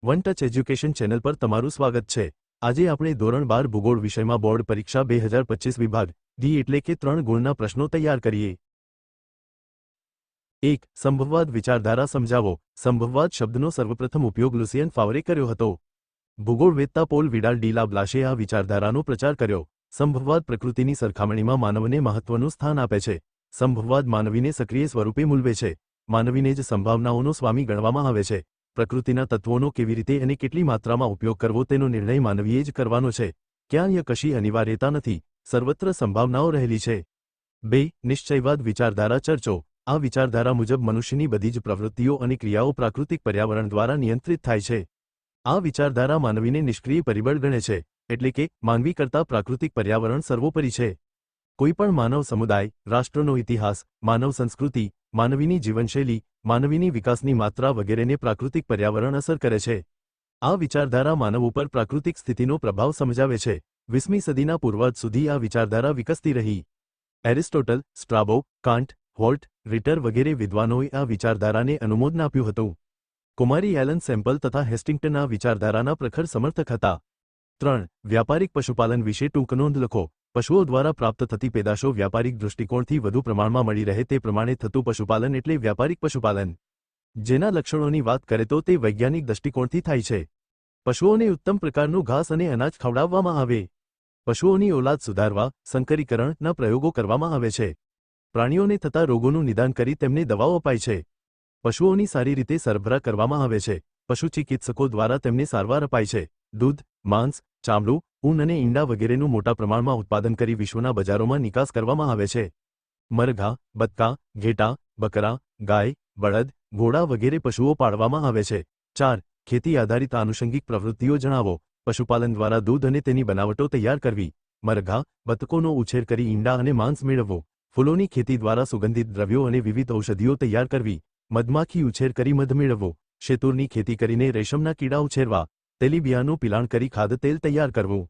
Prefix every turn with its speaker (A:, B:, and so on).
A: One touch education channel પર તમારું સ્વાગત છે। આજે આપણે ધોરણ 12 ભૂગોળ વિષયમાં બોર્ડ પરીક્ષા 2025 વિભાગ ડી એટલે કે 3 ગુણના પ્રશ્નો તૈયાર કરીએ। 1. સંભવવાદ વિચારધારા સમજાવો। સંભવવાદ શબ્દનો સર્વપ્રથમ ઉપયોગ લુસિયન ફાવરે કર્યો હતો। ભૂગોળવેત્તા પોલ વિડાલ ડી લા બ્લાશે આ વિચારધારાનો પ્રચાર કર્યો। સંભવવાદ પ્રકૃતિની સરખામણીમાં માનવને મહત્વનું સ્થાન આપે છે। સંભવવાદ માનવીને સક્રિય સ્વરૂપે મૂલવે છે। માનવીને જ સંભાવનાઓનો સ્વામી ગણવામાં આવે છે। પ્રકૃતિના તત્વોનો કેવી રીતે અને કેટલી માત્રામાં ઉપયોગ કરવો તેનો નિર્ણય માનવીએ જ કરવાનો છે। ક્યાંય કશી અનિવાર્યતા નથી, સર્વત્ર સંભાવનાઓ રહેલી છે। 2. નિશ્ચયવાદ વિચારધારા ચર્ચો। આ વિચારધારા મુજબ મનુષ્યની બધી જ પ્રવૃત્તિઓ અને ક્રિયાઓ પ્રાકૃતિક પર્યાવરણ દ્વારા નિયંત્રિત થાય છે। આ વિચારધારા માનવીને નિષ્ક્રિય પરિબળ ગણે છે, એટલે કે માનવી કરતાં પ્રાકૃતિક પર્યાવરણ સર્વોપરી છે। કોઈપણ માનવ સમુદાય, રાષ્ટ્રનો ઇતિહાસ, માનવ સંસ્કૃતિ, માનવીની જીવનશૈલી, માનવીની વિકાસની માત્રા વગેરેને પ્રાકૃતિક પર્યાવરણ અસર કરે છે। આ વિચારધારા માનવ ઉપર પ્રાકૃતિક સ્થિતિનો પ્રભાવ સમજાવે છે। 20મી સદીના પૂર્વાર્ધ સુધી આ વિચારધારા વિકસતી રહી। એરિસ્ટોટલ, સ્ટ્રાબો, કાન્ટ, હોલ્ટ, રિટર વગેરે વિદ્વાનોએ આ વિચારધારાને અનુમોદન આપ્યું હતું। કુમારી એલન સેમ્પલ તથા હેસ્ટિંગ્ટન આ વિચારધારાના પ્રખર સમર્થક હતા। 3. વ્યાપારિક પશુપાલન વિશે ટૂંક નોંધ લખો। પશુઓ દ્વારા પ્રાપ્ત થતી પેદાશો વ્યાપારિક દૃષ્ટિકોણથી વધુ પ્રમાણમાં મળી રહે તે પ્રમાણે થતું પશુપાલન એટલે વ્યાપારિક પશુપાલન। જેના લક્ષણોની વાત કરે તો તે વૈજ્ઞાનિક દૃષ્ટિકોણથી થાય છે। પશુઓને ઉત્તમ પ્રકારનું ઘાસ અને અનાજ ખવડાવવામાં આવે। પશુઓની ઓલાદ સુધારવા, સંકરીકરણના પ્રયોગો કરવામાં આવે છે। પ્રાણીઓને થતા રોગોનું નિદાન કરી તેમને દવાઓ અપાય છે। પશુઓની સારી રીતે સરભરા કરવામાં આવે છે। પશુ ચિકિત્સકો દ્વારા તેમને સારવાર અપાય છે। દૂધ, માંસ, ચામડું, ઊન અને ઈંડા વગેરેનું મોટા પ્રમાણમાં ઉત્પાદન કરી વિશ્વના બજારોમાં નિકાસ કરવામાં આવે છે। મરઘા, બતકા, ઘેટાં, બકરા, ગાય, બળદ, ઘોડા વગેરે પશુઓ પાળવામાં આવે છે। 4. ખેતી આધારિત આનુષંગિક પ્રવૃત્તિઓ જણાવો। પશુપાલન દ્વારા દૂધ અને તેની બનાવટો તૈયાર કરવી, મરઘા, બતકોનો ઉછેર કરી ઈંડા અને માંસ મેળવવો, ફૂલોની ખેતી દ્વારા સુગંધિત દ્રવ્યો અને વિવિધ ઔષધિઓ તૈયાર કરવી, મધમાખી ઉછેર કરી મધ મેળવવો, શેતુરની ખેતી કરીને રેશમના કીડા ઉછેરવા, તેલીબિયાંનું પિલાણ કરી ખાદ્ય તેલ તૈયાર કરવું।